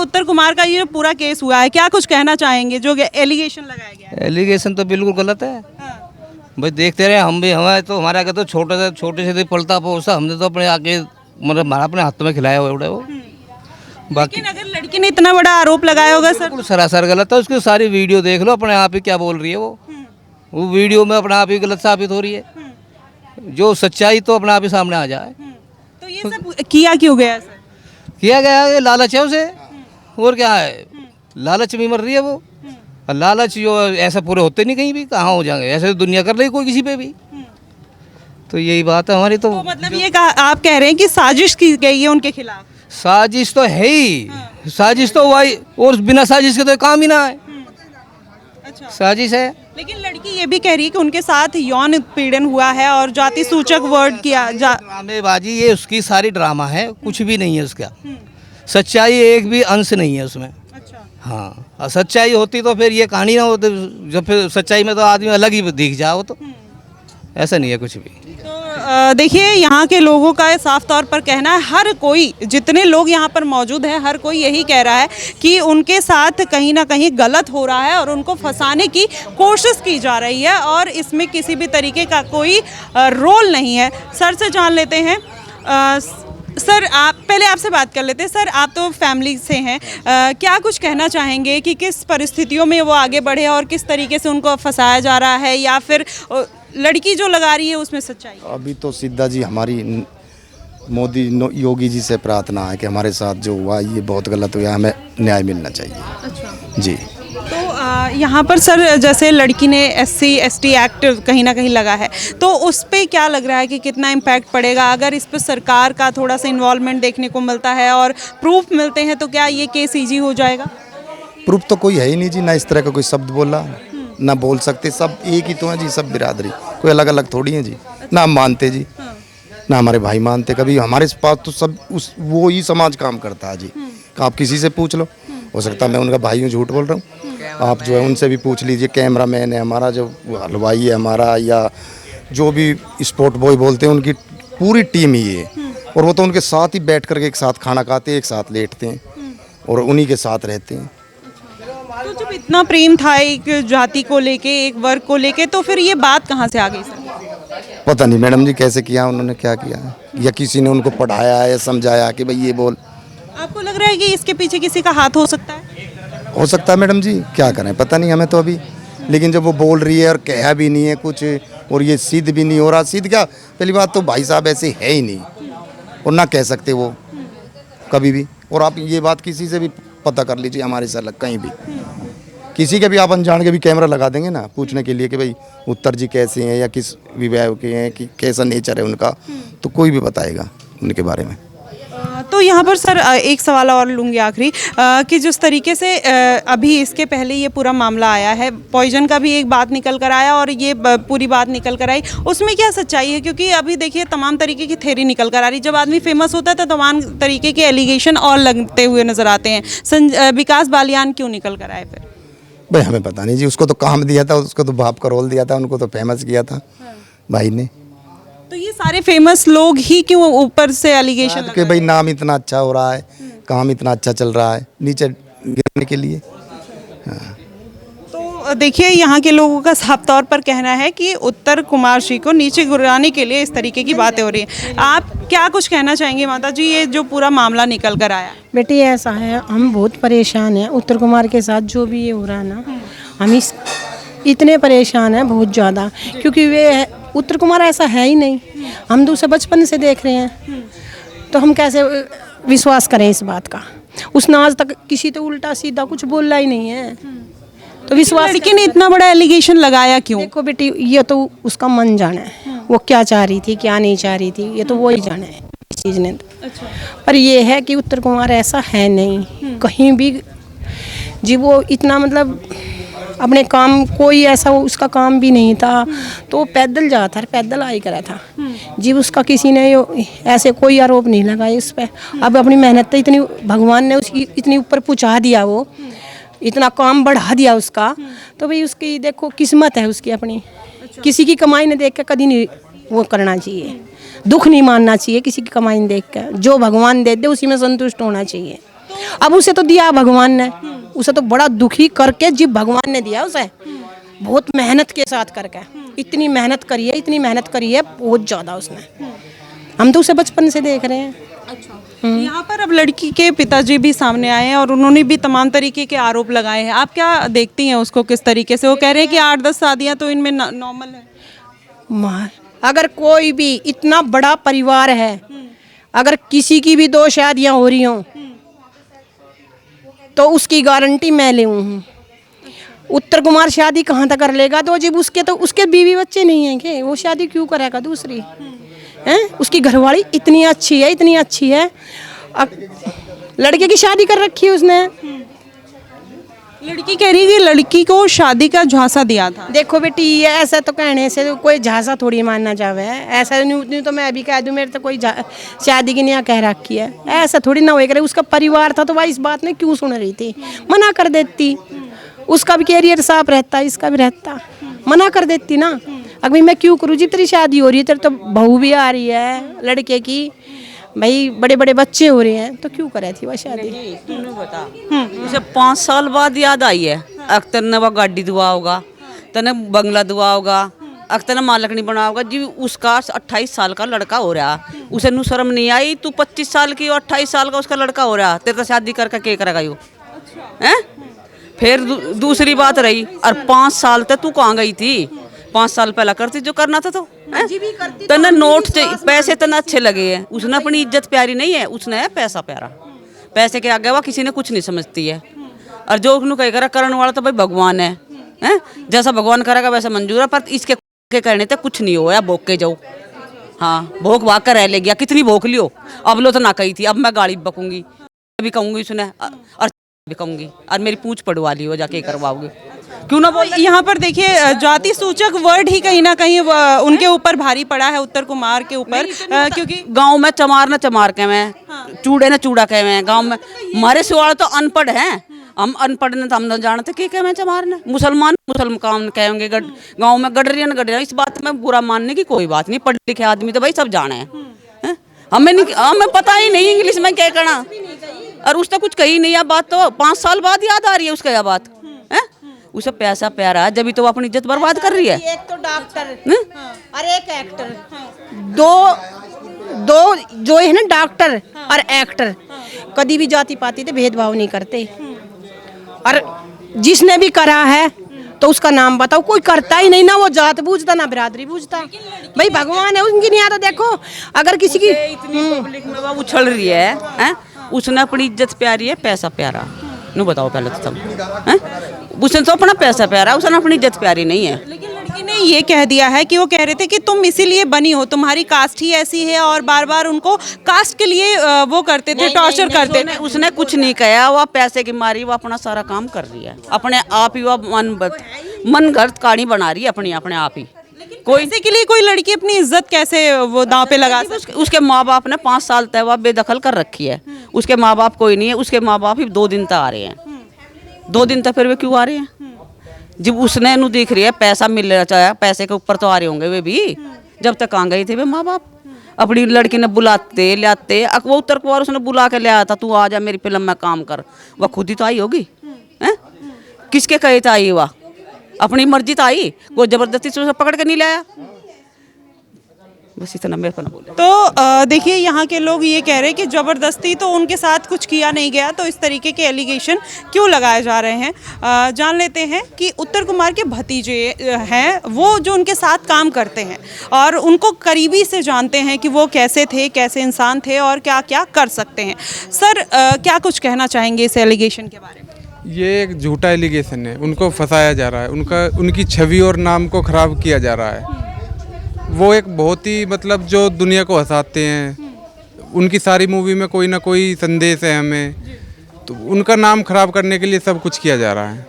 उत्तर कुमार का ये पूरा केस हुआ है, क्या कुछ कहना चाहेंगे? जो एलिगेशन लगाया गया है। एलिगेशन तो बिल्कुल गलत है भाई। देखते रहे हम भी, हमारे तो हमारे आगे तो छोटे से पलता पोसा, हमने तो अपने आगे मतलब हमारा अपने हाथ में खिलाया हुआ है वो। बाकी लेकिन अगर लड़की ने इतना बड़ा आरोप लगाया होगा सर, बिल्कुल सरासर गलत है। उसकी सारी वीडियो देख लो, अपने आप ही क्या बोल रही है वो वीडियो में अपने आप ही गलत साबित हो रही है। जो सच्चाई तो अपने आप ही सामने आ जाए। तो ये सब किया क्यों गया सर? किया गया है लालच है उसे, और क्या है, लालच में मर रही है वो। और लालच जो ऐसा पूरे होते नहीं कहीं भी, कहाँ हो जाएंगे, ऐसे तो दुनिया कर रही कोई किसी पे भी। तो यही बात है हमारी। तो मतलब ये आप कह रहे हैं कि साजिश की गई है उनके खिलाफ? साजिश तो है ही, साजिश तो वही, और बिना साजिश के तो काम ही ना है। अच्छा, साजिश है। लेकिन लड़की ये भी कह रही है कि उनके साथ यौन उत्पीड़न हुआ है और जाति सूचक वर्ड किया ड्रामेबाजी, ये उसकी सारी ड्रामा है, कुछ भी नहीं है उसका। सच्चाई एक भी अंश नहीं है उसमें। अच्छा, हाँ, और सच्चाई होती तो फिर ये कहानी ना होती। जब फिर सच्चाई में तो आदमी अलग ही दिख जाओ, तो ऐसा नहीं है कुछ भी। तो देखिए, यहाँ के लोगों का साफ तौर पर कहना है, हर कोई, जितने लोग यहाँ पर मौजूद हैं, हर कोई यही कह रहा है कि उनके साथ कहीं ना कहीं गलत हो रहा है और उनको फंसाने की कोशिश की जा रही है और इसमें किसी भी तरीके का कोई रोल नहीं है। सर से जान लेते हैं। सर, आप पहले आपसे बात कर लेते हैं। सर, आप तो फैमिली से हैं, क्या कुछ कहना चाहेंगे कि किस परिस्थितियों में वो आगे बढ़े और किस तरीके से उनको फंसाया जा रहा है, या फिर लड़की जो लगा रही है उसमें सच्चाई? अभी तो सीधा जी हमारी मोदी योगी जी से प्रार्थना है कि हमारे साथ जो हुआ ये बहुत गलत हुआ, हमें न्याय मिलना चाहिए। अच्छा जी। तो यहाँ पर सर, जैसे लड़की ने SC ST एक्ट कहीं ना कहीं लगा है, तो उस पर क्या लग रहा है कि कितना इम्पैक्ट पड़ेगा? अगर इस पर सरकार का थोड़ा सा इन्वॉल्वमेंट देखने को मिलता है और प्रूफ मिलते हैं, तो क्या ये केस ईजी हो जाएगा? प्रूफ तो कोई है ही नहीं जी, ना इस तरह का कोई शब्द बोला, ना बोल सकते। सब एक ही तो है जी, सब बिरादरी, कोई अलग अलग थोड़ी है जी। ना हम मानते जी, ना हमारे भाई मानते। कभी हमारे पास तो सब वो ही समाज काम करता है जी। आप किसी से पूछ लो, हो सकता है मैं उनका भाई हूँ, झूठ बोल रहा हूँ। आप जो है उनसे भी पूछ लीजिए, कैमरा मैन है हमारा, जो हलवाई है हमारा, या जो भी स्पोर्ट बॉय बोलते हैं, उनकी पूरी टीम ही है। और वो तो उनके साथ ही बैठ करके एक साथ खाना खाते हैं, एक साथ लेटते हैं और उन्हीं के साथ रहते हैं। तो जब इतना प्रेम था एक जाति को लेके, एक वर्ग को लेके, तो फिर ये बात कहाँ से आ गई सर? पता नहीं मैडम जी कैसे किया उन्होंने, क्या किया है, या किसी ने उनको पढ़ाया है या समझाया कि भाई ये बोल। आपको लग रहा है कि इसके पीछे किसी का हाथ हो सकता है? हो सकता है मैडम जी, क्या करें, पता नहीं हमें तो अभी। लेकिन जब वो बोल रही है और कहा भी नहीं है कुछ, और ये सिद्ध भी नहीं हो रहा। सिद्ध क्या, पहली बात तो भाई साहब ऐसे है ही नहीं, और ना कह सकते वो कभी भी। और आप ये बात किसी से भी पता कर लीजिए, हमारे से अलग कहीं भी, किसी के भी आप अनजान के भी कैमरा लगा देंगे ना पूछने के लिए कि भाई उत्तर जी कैसे हैं या किस विभाग के हैं, कि कैसा नेचर है उनका, तो कोई भी बताएगा उनके बारे में। तो यहाँ पर सर एक सवाल और लूँगी आखिरी, कि जिस तरीके से अभी इसके पहले ये पूरा मामला आया है, पॉइजन का भी एक बात निकल कर आया और ये पूरी बात निकल कर आई, उसमें क्या सच्चाई है? क्योंकि अभी देखिए तमाम तरीके की थ्योरी निकल कर आ रही। जब आदमी फेमस होता है तो तमाम तरीके के एलिगेशन और लगते हुए नजर आते हैं। विकास बालियान क्यों निकल कर आए फिर? भाई हमें पता नहीं जी, उसको तो काम दिया था, उसको तो बाप का रोल दिया था, उनको तो फेमस किया था भाई ने। तो ये सारे फेमस लोग ही क्यों ऊपर से एलिगेशन कि भाई नाम इतना अच्छा हो रहा है, काम इतना अच्छा चल रहा है, नीचे गिरने के लिए। तो देखिए, यहाँ के लोगों का साफ तौर पर कहना है कि उत्तर कुमार जी को नीचे गिराने के लिए इस तरीके की बातें हो रही हैं। आप क्या कुछ कहना चाहेंगे माता जी, ये जो पूरा मामला निकल कर आया? बेटी ऐसा है, हम बहुत परेशान हैं उत्तर कुमार के साथ जो भी ये हो रहा है ना, हम इतने परेशान हैं बहुत ज़्यादा, क्योंकि वे उत्तर कुमार ऐसा है ही नहीं। हम तो उसे बचपन से देख रहे हैं, तो हम कैसे विश्वास करें इस बात का? उसने आज तक किसी तो उल्टा सीधा कुछ बोला ही नहीं है, तो विश्वास। लेकिन इतना बड़ा एलिगेशन लगाया क्यों? देखो बेटी, ये तो उसका मन जाना है, वो क्या चाह रही थी क्या नहीं चाह रही थी, ये तो वो ही जाना है इस चीज़ ने। अच्छा। पर ये है कि उत्तर कुमार ऐसा है नहीं कहीं भी जी। वो इतना मतलब अपने काम, कोई ऐसा उसका काम भी नहीं था, तो पैदल जाता था, पैदल आई करा था जी। उसका किसी ने ऐसे कोई आरोप नहीं लगाया इस पर। अब अपनी मेहनत तो इतनी भगवान ने उसकी इतनी ऊपर पहुँचा दिया, वो इतना काम बढ़ा दिया उसका, तो भाई उसकी देखो किस्मत है उसकी अपनी। किसी की कमाई ने देख कर कभी नहीं वो करना चाहिए, दुख नहीं मानना चाहिए किसी की कमाई ने देख कर। जो भगवान दे दे उसी में संतुष्ट होना चाहिए। अब उसे तो दिया भगवान ने, उसे तो बड़ा दुखी करके जीव भगवान ने दिया उसे, बहुत मेहनत के साथ करके। इतनी मेहनत करी है, इतनी मेहनत करी है बहुत ज़्यादा उसने। हम तो उसे बचपन से देख रहे हैं। यहाँ पर अब लड़की के पिताजी भी सामने आए हैं और उन्होंने भी तमाम तरीके के आरोप लगाए हैं। आप क्या देखती हैं उसको, किस तरीके से? वो कह रहे हैं कि 8-10 शादियाँ तो इनमें नॉर्मल है। अगर कोई भी इतना बड़ा परिवार है, अगर किसी की भी 2 शादियाँ हो रही हों तो उसकी गारंटी मैं ले हूँ। उत्तर कुमार शादी कहाँ तक कर लेगा? तो जब उसके बीवी बच्चे नहीं हैं कि वो शादी क्यों करेगा दूसरी? हैं? उसकी घरवाली इतनी अच्छी है, इतनी अच्छी है। लड़के की शादी कर रखी है उसने। लड़की कह रही है कि लड़की को शादी का झांसा दिया था। देखो बेटी, ये ऐसा तो कहने से तो कोई झांसा थोड़ी मानना चाहे है। ऐसा नहीं तो मैं अभी कह दूं मेरे तो कोई शादी की नहीं कह रखी है, ऐसा थोड़ी ना हो करे। उसका परिवार था तो भाई इस बात में क्यों सुन रही थी? मना कर देती, उसका भी कैरियर साफ रहता, इसका भी रहता, मना कर देती ना। अभी मैं क्यों करूँ? जब तेरी शादी हो रही है, तेरे तो बहू भी आ रही है लड़के की, भाई बड़े बड़े बच्चे हो रहे हैं, तो क्यों करे थी वह शादी? तूने बता, उसे 5 साल बाद याद आई है। अख्तर ने वह गाड़ी दुआ होगा, तने बंगला दुआ होगा, अख्तर ने मालक नहीं बना होगा जी। उसका 28 साल का लड़का हो रहा, उसे नु शर्म नहीं आई? तू 25 साल की और 28 साल का उसका लड़का हो रहा, तेरे तो शादी करके क्या करेगा यो? हैं? फिर दूसरी बात रही, और 5 साल तक तू कहाँ गई थी? 5 साल पहला करती जो करना था। तो तना नोट पैसे तना अच्छे लगे हैं, उसने अपनी इज्जत प्यारी नहीं है, उसने है पैसा प्यारा। पैसे के आगे वह किसी ने कुछ नहीं समझती है। और जो उसने कह करा करने वाला तो भाई भगवान है, हैं? जैसा भगवान करेगा वैसा मंजूर है। पर इसके के कहने तक कुछ नहीं होया, भोग के जाओ। हाँ, भोग भाग कर रह ले गया, कितनी भोग लियो। अब लो तो ना कही थी, अब मैं गाड़ी बकूंगी, भी कहूंगी उसने, और भी कहूंगी, और मेरी पूछ पड़वा ली हो, जाके करवाओगे क्यों ना बोल। यहाँ पर देखिए, जाति सूचक वर्ड ही कहीं ना कहीं उनके ऊपर भारी पड़ा है, उत्तर कुमार के ऊपर, क्योंकि गांव में चमार न चमार के में, चूड़े न चूड़ा के में। गांव में हमारे सिवाड़ तो अनपढ़ हैं, हम अनपढ़ ने तो हम न जानते के में चमार ने। मुसलमान मुसलमान कहेंगे, गांव में गडरिया न गडरिया। इस बात में बुरा मानने की कोई बात नहीं, पढ़े लिखे आदमी तो भाई सब जाने हैं। हमें नहीं, हमें पता ही नहीं इंग्लिश में क्या कहना, और उसने कुछ कही नहीं। यह बात तो 5 साल बाद याद आ रही है उसका, यह बात है। उसे पैसा प्यारा है, जब भी तो अपनी इज्जत बर्बाद कर रही है। एक तो डॉक्टर और एक एक्टर, दो जो है ना, डॉक्टर और एक्टर कभी भी जाति पाति से भेदभाव नहीं करते। और जिसने भी करा है तो उसका नाम बताओ। कोई करता ही नहीं ना, वो जात बूझता ना बिरादरी बूझता। भाई भगवान है उनकी नहीं आता। देखो अगर किसी की इतनी पब्लिक में वो उछल रही है, उसने अपनी इज्जत प्यारी है, पैसा प्यारा नु बताओ पहले तो तुम, हैं? उसने तो अपना पैसा प्यारा, उसने अपनी इज्जत प्यारी नहीं है। लेकिन लड़की ने ये कह दिया है कि वो कह रहे थे कि तुम इसीलिए बनी हो, तुम्हारी कास्ट ही ऐसी है, और बार बार उनको कास्ट के लिए वो करते थे, टॉर्चर करते थे। उसने कुछ नहीं कहा, वह पैसे की मारी वो अपना सारा काम कर रही है, अपने आप ही वह मन घर कहानी बना रही है अपने आप ही। कोई के लिए कोई लड़की अपनी इज्जत कैसे वो दांव पे लगा सकती? उसके माँ बाप ने 5 साल तक वह बेदखल कर रखी है। उसके माँ बाप कोई नहीं है, उसके माँ बाप ही 2 दिन तक आ रहे हैं। 2 दिन तक फिर वे क्यों आ रहे हैं? जब उसने इन्हू देख रही है पैसा मिल रहा चाहे, पैसे के ऊपर तो आ रहे होंगे वे भी। जब तक कहाँ गए थे वे माँ बाप? अपनी लड़की ने बुलाते लाते, वो उत्तर कुमार उसने बुला के ले आया था, तू आ जा मेरी फिल्म में काम कर। वह खुद ही तो आई होगी, हैं? किसके कहे तो आई? वह अपनी मर्जी तो आई, कोई जबरदस्ती से उसे पकड़ के नहीं लाया। बस इतना मेरे को ना बोले। तो देखिए, यहाँ के लोग ये कह रहे हैं कि ज़बरदस्ती तो उनके साथ कुछ किया नहीं गया, तो इस तरीके के एलिगेशन क्यों लगाए जा रहे हैं। जान लेते हैं कि उत्तर कुमार के भतीजे हैं, वो जो उनके साथ काम करते हैं और उनको करीबी से जानते हैं कि वो कैसे थे, कैसे इंसान थे और क्या क्या कर सकते हैं। सर, क्या कुछ कहना चाहेंगे इस एलिगेशन के बारे में? ये एक झूठा एलिगेशन है, उनको फंसाया जा रहा है, उनकी छवि और नाम को ख़राब किया जा रहा है। वो एक बहुत ही मतलब जो दुनिया को हंसाते हैं, उनकी सारी मूवी में कोई ना कोई संदेश है हमें, तो उनका नाम खराब करने के लिए सब कुछ किया जा रहा है।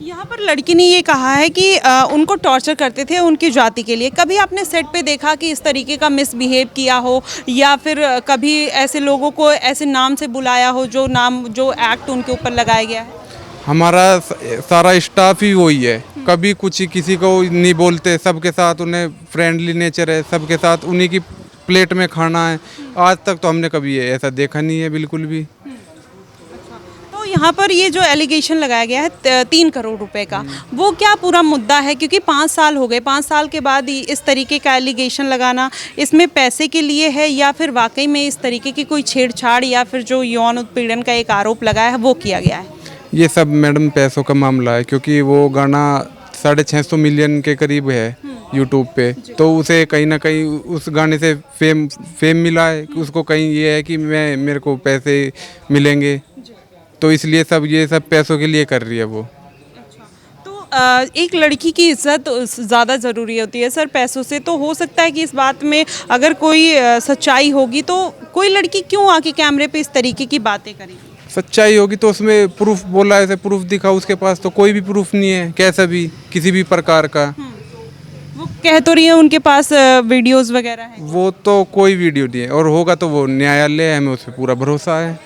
यहाँ पर लड़की ने ये कहा है कि उनको टॉर्चर करते थे उनकी जाति के लिए। कभी आपने सेट पे देखा कि इस तरीके का मिसबिहेव किया हो, या फिर कभी ऐसे लोगों को ऐसे नाम से बुलाया हो जो एक्ट उनके ऊपर लगाया गया है? हमारा सारा स्टाफ ही वही है, कभी कुछ ही किसी को नहीं बोलते, सबके साथ उन्हें फ्रेंडली नेचर है, सबके साथ उन्हीं की प्लेट में खाना है। आज तक तो हमने कभी ऐसा देखा नहीं है बिल्कुल भी। यहाँ पर ये जो एलिगेशन लगाया गया है 3 करोड़ रुपए का, वो क्या पूरा मुद्दा है? क्योंकि 5 साल हो गए, 5 साल के बाद इस तरीके का एलिगेशन लगाना, इसमें पैसे के लिए है या फिर वाकई में इस तरीके की कोई छेड़छाड़ या फिर जो यौन उत्पीड़न का एक आरोप लगाया है वो किया गया है? ये सब मैडम पैसों का मामला है, क्योंकि वो गाना 650 मिलियन के करीब है यूट्यूब पे, तो उसे कहीं ना कहीं उस गाने से फेम मिला है। उसको कहीं ये है कि मेरे को पैसे मिलेंगे, तो इसलिए ये सब पैसों के लिए कर रही है वो। तो एक लड़की की इज्जत ज़्यादा ज़रूरी होती है सर पैसों से, तो हो सकता है कि इस बात में अगर कोई सच्चाई होगी तो कोई लड़की क्यों आके कैमरे पे इस तरीके की बातें करेगी? सच्चाई होगी तो उसमें प्रूफ बोला है, प्रूफ दिखा, उसके पास तो कोई भी प्रूफ नहीं है कैसा भी किसी भी प्रकार का। वो कह तो रही है उनके पास वीडियोस वगैरह हैं। वो तो कोई वीडियो नहीं है, और होगा तो वो न्यायालय है, हमें उस पर पूरा भरोसा है।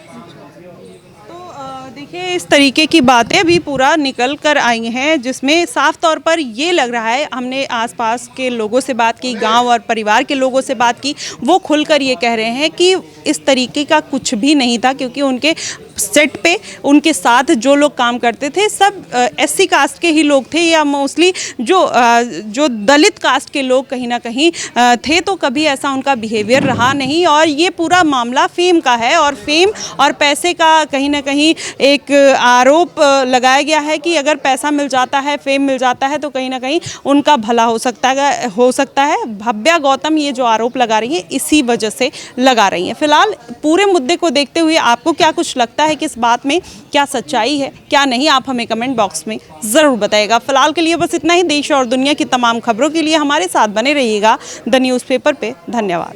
देखिए इस तरीके की बातें भी पूरा निकल कर आई हैं, जिसमें साफ तौर पर ये लग रहा है, हमने आसपास के लोगों से बात की, गांव और परिवार के लोगों से बात की, वो खुलकर ये कह रहे हैं कि इस तरीके का कुछ भी नहीं था, क्योंकि उनके सेट पे उनके साथ जो लोग काम करते थे सब एससी कास्ट के ही लोग थे, या मोस्टली जो दलित कास्ट के लोग कहीं ना कहीं थे, तो कभी ऐसा उनका बिहेवियर रहा नहीं। और ये पूरा मामला फेम का है, और फेम और पैसे का कहीं ना कहीं एक आरोप लगाया गया है कि अगर पैसा मिल जाता है, फेम मिल जाता है, तो कहीं ना कहीं उनका भला हो सकता है। भव्या गौतम ये जो आरोप लगा रही है इसी वजह से लगा रही है। फिलहाल पूरे मुद्दे को देखते हुए आपको क्या कुछ लगता है कि इस बात में क्या सच्चाई है क्या नहीं, आप हमें कमेंट बॉक्स में ज़रूर बताइएगा। फिलहाल के लिए बस इतना ही। देश और दुनिया की तमाम खबरों के लिए हमारे साथ बने रहिएगा द न्यूज़पेपर पे। धन्यवाद।